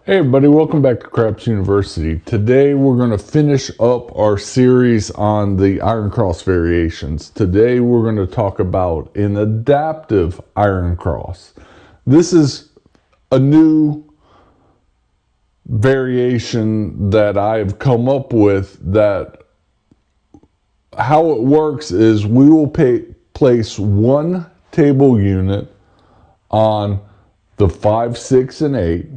Hey everybody, welcome back to Craps University. Today we're going to finish up our series on the iron cross variations. Today we're going to talk about an adaptive iron cross. This is a new variation that I've come up with that how it works is we will place one table unit on the 5, 6, and 8.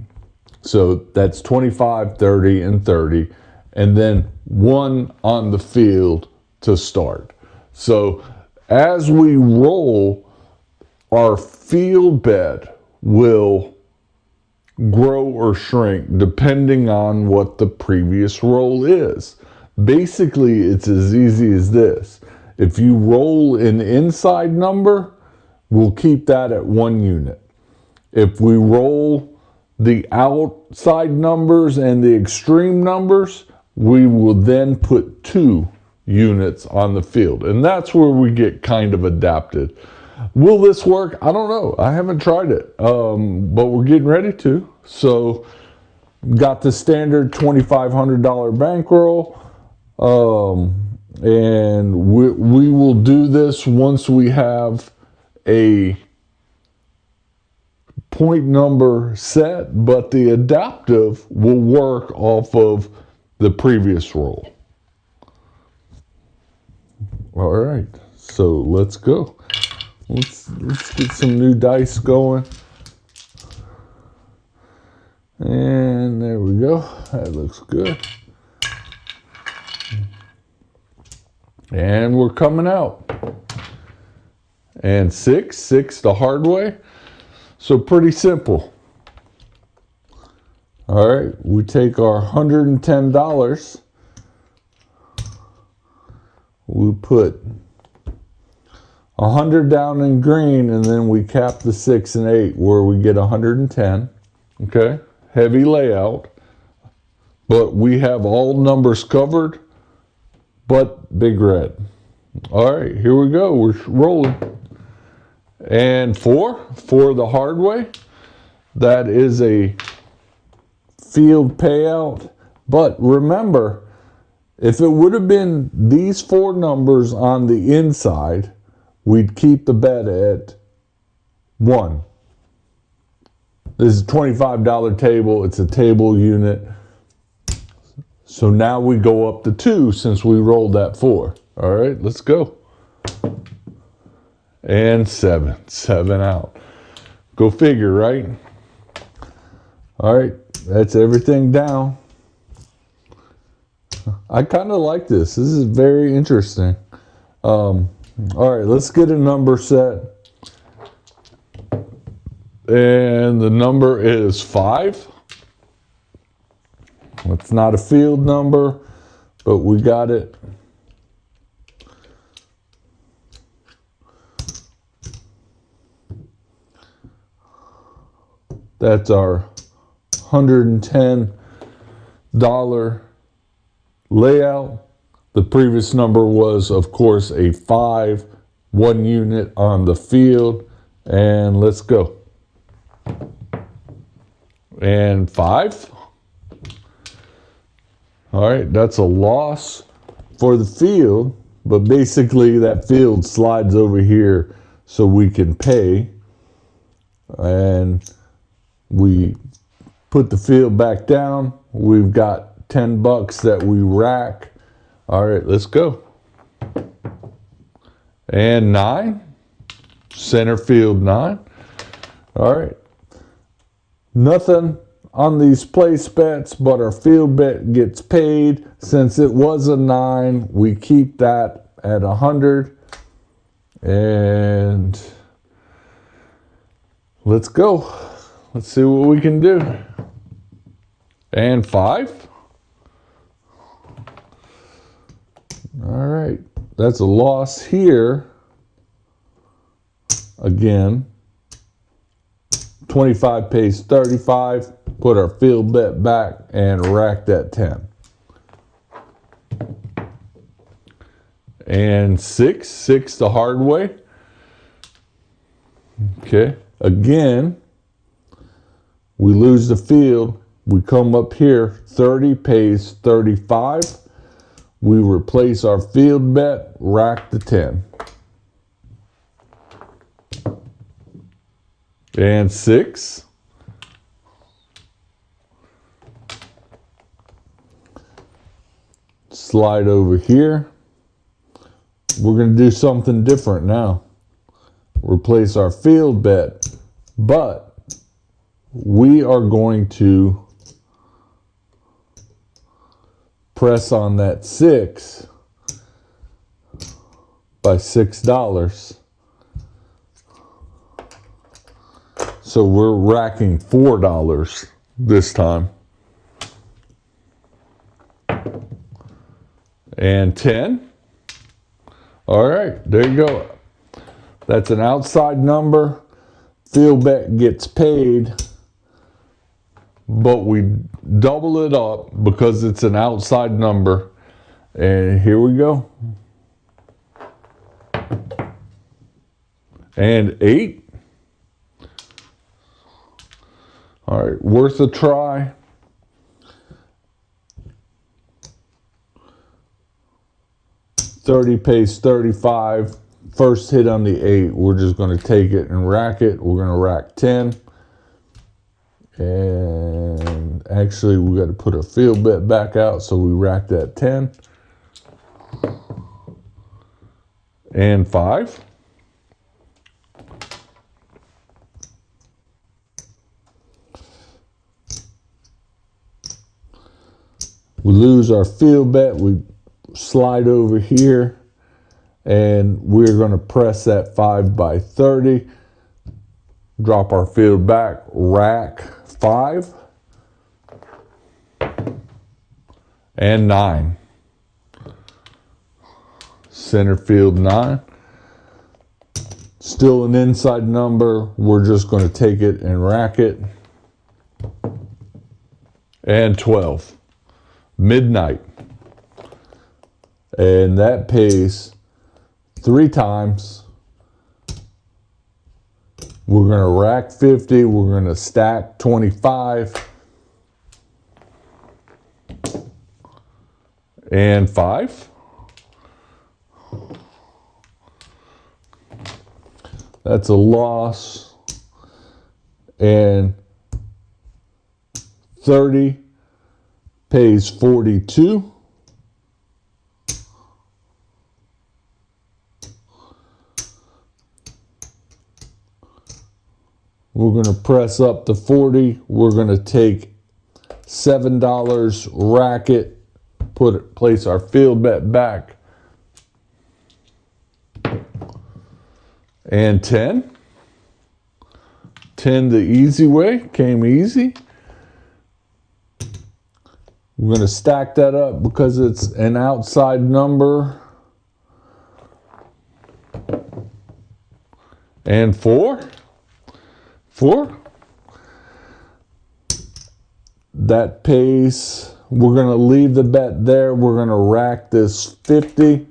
So that's 25, 30, and 30, and then one on the field to start. So as we roll, our field bet will grow or shrink depending on what the previous roll is. Basically, it's as easy as this. If you roll an inside number, we'll keep that at 1 unit. If we roll the outside numbers and the extreme numbers, we will then put 2 units on the field. And that's where we get kind of adapted. Will this work? I don't know. I haven't tried it, but we're getting ready to. So got the standard $2,500 bankroll. And we will do this once we have a point number set, but the adaptive will work off of the previous roll. All right, so let's go. Let's get some new dice going. And there we go. That looks good. And we're coming out. And 6 the hard way. So pretty simple. All right, we take our $110. We put 100 down in green, and then we cap the 6 and 8 where we get 110. Okay, heavy layout, but we have all numbers covered, but big red. All right, here we go. We're rolling. And 4 the hard way. That is a field payout. But remember, if it would have been these 4 numbers on the inside, we'd keep the bet at 1. This is a $25 table. It's a table unit. So now we go up to 2 since we rolled that 4. All right, let's go. And 7 out. Go figure, right? All right, that's everything down. I kind of like this. This is very interesting. All right, let's get a number set. And the number is 5. It's not a field number, but we got it. That's our $110 layout. The previous number was, of course, a 5, 1 unit on the field. And let's go. And 5. All right, that's a loss for the field, but basically that field slides over here so we can pay. And we put the field back down. We've got $10 that we rack. All right, let's go. And 9, center field 9. All right, nothing on these place bets, but our field bet gets paid. Since it was a 9, we keep that at 100. And let's go. Let's see what we can do. And 5. All right, that's a loss here. Again, 25 pays 35. Put our field bet back and rack that 10. And 6 the hard way. Okay, again, we lose the field. We come up here, 30 pays 35. We replace our field bet, rack the 10. And 6. Slide over here. We're going to do something different now. Replace our field bet, but we are going to press on that 6 by $6. So we're racking $4 this time. And 10. All right, there you go. That's an outside number. Field bet gets paid, but we double it up because it's an outside number. And here we go. And 8. All right, worth a try. $30 pays $35. First hit on the 8. We're just going to take it and rack it. We're going to rack 10. And actually, we got to put our field bet back out, so we rack that 10. And 5. We lose our field bet. We slide over here, and we're going to press that 5 by 30. Drop our field back, rack 5. And 9. Center field 9. Still an inside number. We're just going to take it and rack it. And 12. Midnight. And that pays 3 times. We're going to rack 50. We're going to stack 25. And 5. That's a loss. And 30 pays 42. We're going to press up to 40. We're going to take $7, rack it, place our field bet back. And 10. 10 the easy way, came easy. We're going to stack that up because it's an outside number. And 4. 4. That pays. We're going to leave the bet there. We're going to rack this 50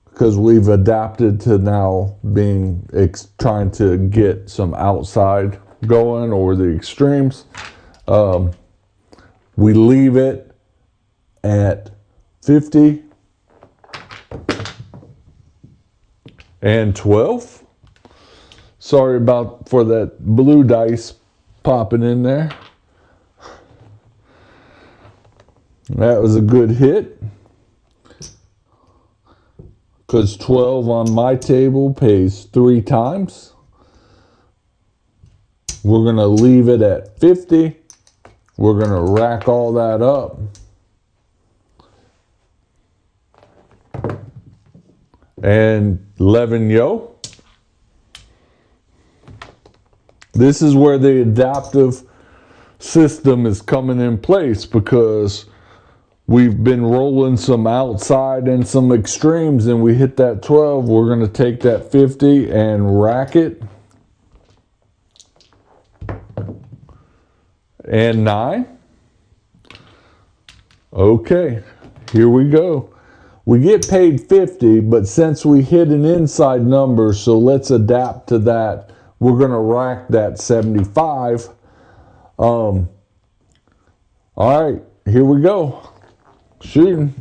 because we've adapted to now being trying to get some outside going or the extremes. We leave it at 50 and 12. Sorry for that blue dice popping in there. That was a good hit because 12 on my table pays 3 times. We're going to leave it at 50. We're going to rack all that up. And 11 yo. This is where the adaptive system is coming in place because we've been rolling some outside and some extremes and we hit that 12. We're going to take that 50 and rack it. And 9. Okay, here we go. We get paid 50, but since we hit an inside number, so let's adapt to that. We're going to rack that 75. All right, here we go. Shooting.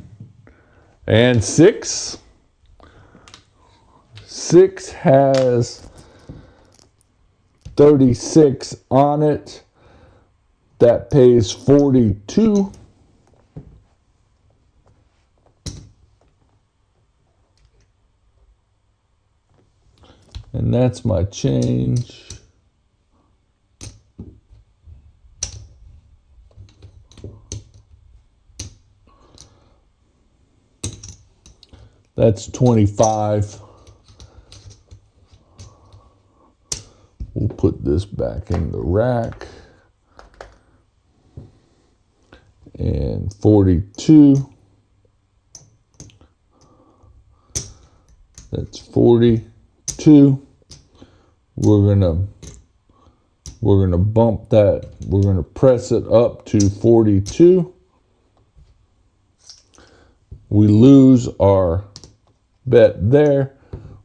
And 6. 6 has 36 on it. That pays 42. And that's my change. That's 25. We'll put this back in the rack. And 42. That's 42. We're gonna bump that. We're gonna press it up to 42. We lose our bet there.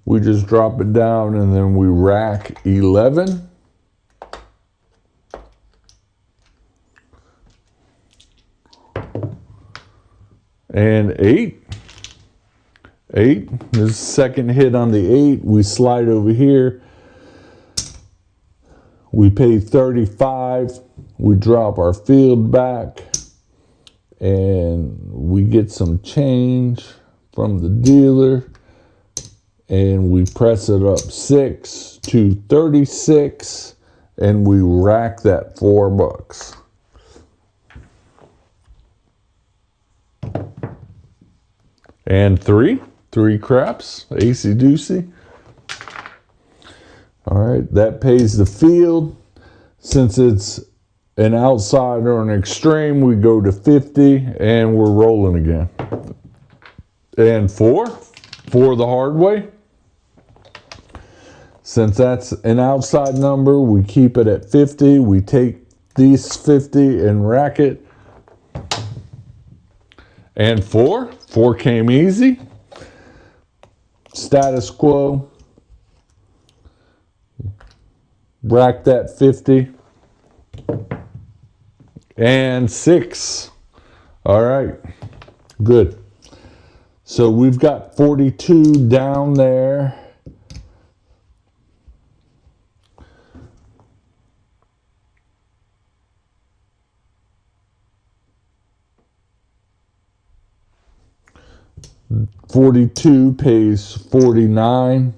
We just drop it down and then we rack 11. And 8. 8. This is second hit on the 8. We slide over here. We pay 35. We drop our field back. And we get some change from the dealer. And we press it up 6 to 36. And we rack that $4. And 3 craps, acey deucey. All right, that pays the field. Since it's an outside or an extreme, we go to 50 and we're rolling again. And 4 the hard way. Since that's an outside number, we keep it at 50. We take these 50 and rack it. And 4 came easy. Status quo. Rack that 50. And 6. All right, good. So we've got 42 down there. $42 pays 49,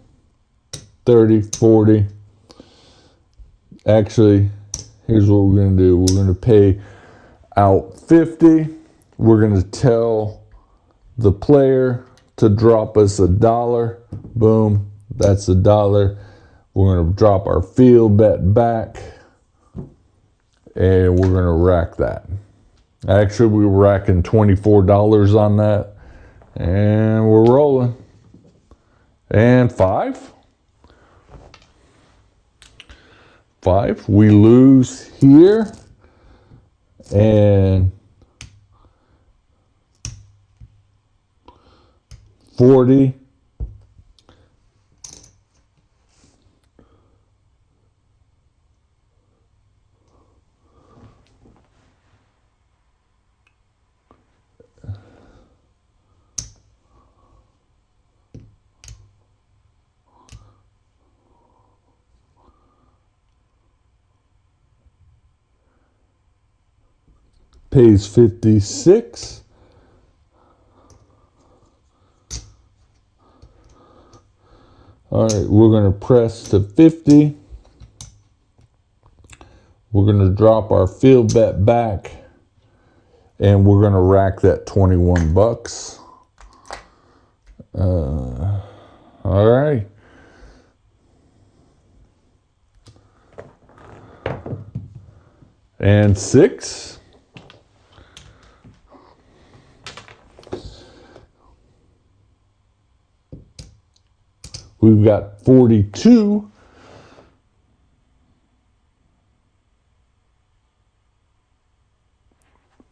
30, 40. Actually, here's what we're going to do. We're going to pay out 50. We're going to tell the player to drop us $1. Boom, that's $1. We're going to drop our field bet back, and we're going to rack that. Actually, we were racking $24 on that. And we're rolling. And 5. 5. We lose here. And 40. Pays 56. All right, we're going to press to 50. We're going to drop our field bet back, and we're going to rack that $21. All right. And 6. We've got 42.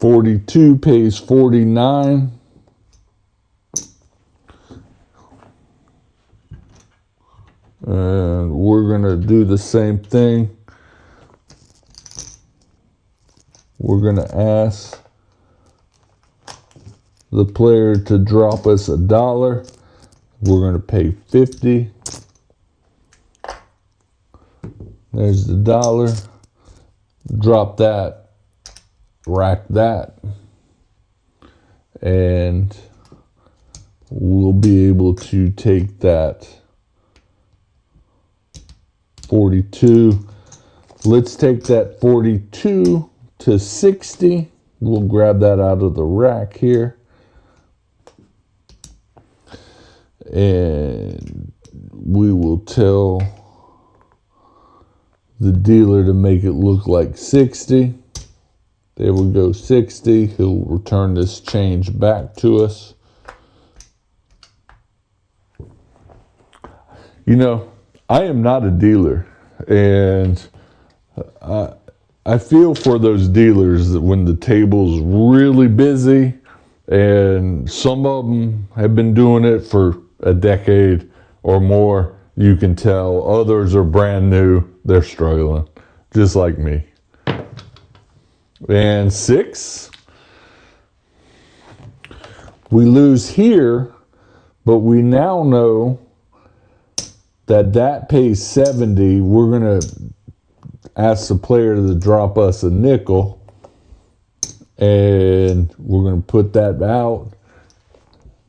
$42 pays 49. And we're going to do the same thing. we're going to ask the player to drop us $1. We're going to pay 50. There's the dollar. Drop that, rack that, and we'll be able to take that 42. Let's take that 42 to 60. We'll grab that out of the rack here. And we will tell the dealer to make it look like 60. There we go, 60. He'll return this change back to us. You know, I am not a dealer, and I feel for those dealers that when the table's really busy, and some of them have been doing it for a decade or more, you can tell. Others are brand new, they're struggling, just like me. And 6. We lose here, but we now know that that pays 70. We're going to ask the player to drop us a nickel, and we're going to put that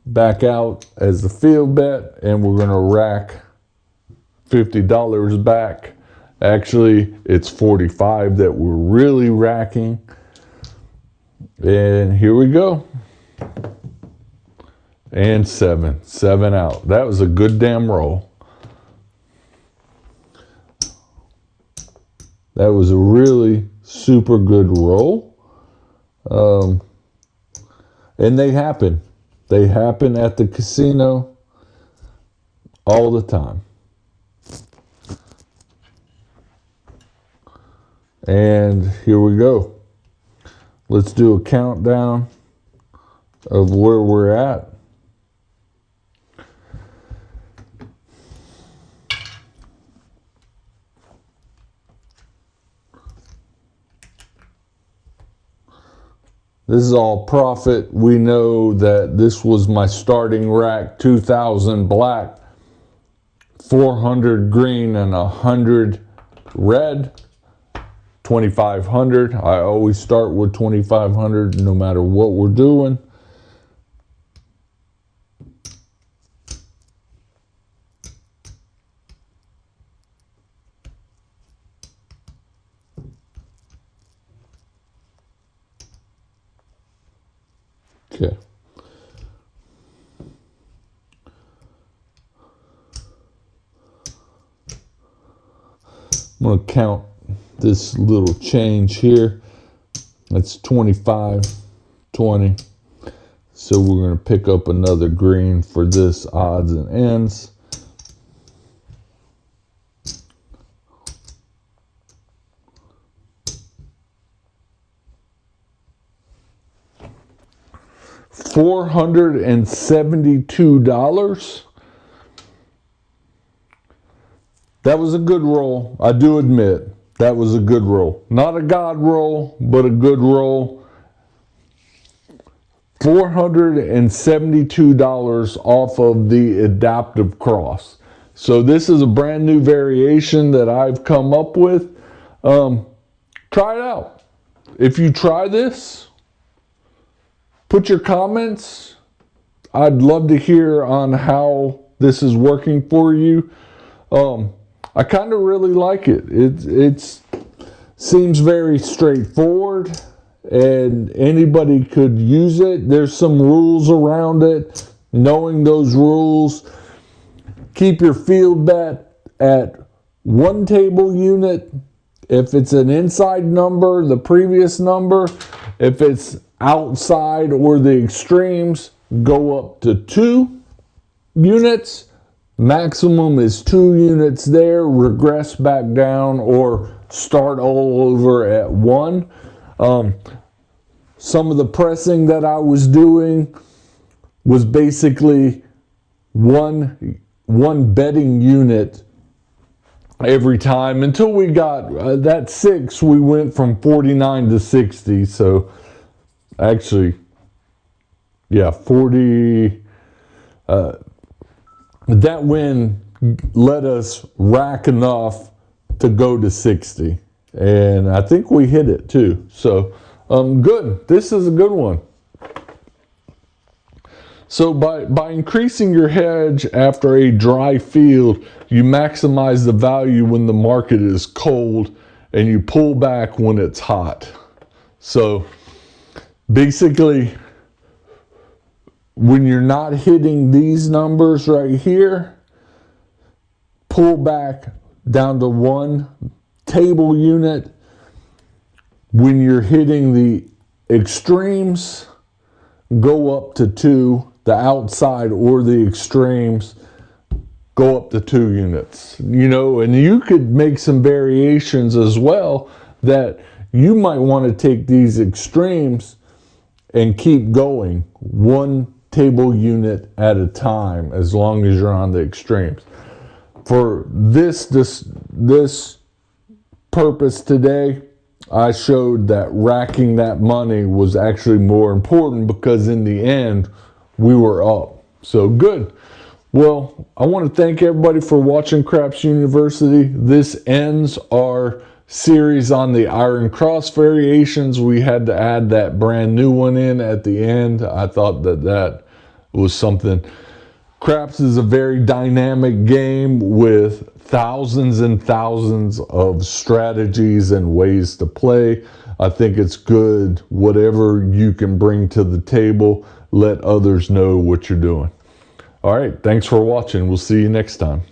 back out as the field bet, and we're going to rack $50 back. Actually, it's 45 that we're really racking. And here we go. And 7 out. That was a good damn roll. That was a really super good roll. And they happen. They happen at the casino all the time. And here we go. Let's do a countdown of where we're at. This is all profit. We know that this was my starting rack, 2,000 black, 400 green, and 100 red. 2,500. I always start with 2,500 no matter what we're doing. Okay. I'm going to count this little change here. That's 25, 20. So we're going to pick up another green for this odds and ends. $472. That was a good roll. I do admit that was a good roll. Not a god roll, but a good roll. $472 off of the adaptive cross. So this is a brand new variation that I've come up with. Try it out. If you try this, put your comments. I'd love to hear on how this is working for you. I kind of really like it. It seems very straightforward, and anybody could use it. There's some rules around it. Knowing those rules, keep your field bet at 1 table unit. If it's an inside number, the previous number. If it's outside or the extremes, go up to 2 units. Maximum is 2 units there, regress back down, or start all over at 1. Some of the pressing that I was doing was basically one betting unit every time until we got that 6. We went from 49 to 60. So actually, yeah, 40. That win let us rack enough to go to 60. And I think we hit it too. So good. This is a good one. So by increasing your hedge after a dry field, you maximize the value when the market is cold and you pull back when it's hot. So basically, when you're not hitting these numbers right here, pull back down to 1 table unit. When you're hitting the extremes, go up to 2. The outside or the extremes, go up to 2 units. You know, and you could make some variations as well, that you might want to take these extremes and keep going 1 table unit at a time, as long as you're on the extremes. For this purpose today, I showed that racking that money was actually more important, because in the end we were up. So good. Well, I want to thank everybody for watching Craps University. This ends our series on the iron cross variations. We had to add that brand new one in at the end. I thought that was something. Craps is a very dynamic game with thousands and thousands of strategies and ways to play. I think it's good, whatever you can bring to the table, let others know what you're doing. All right, thanks for watching. We'll see you next time.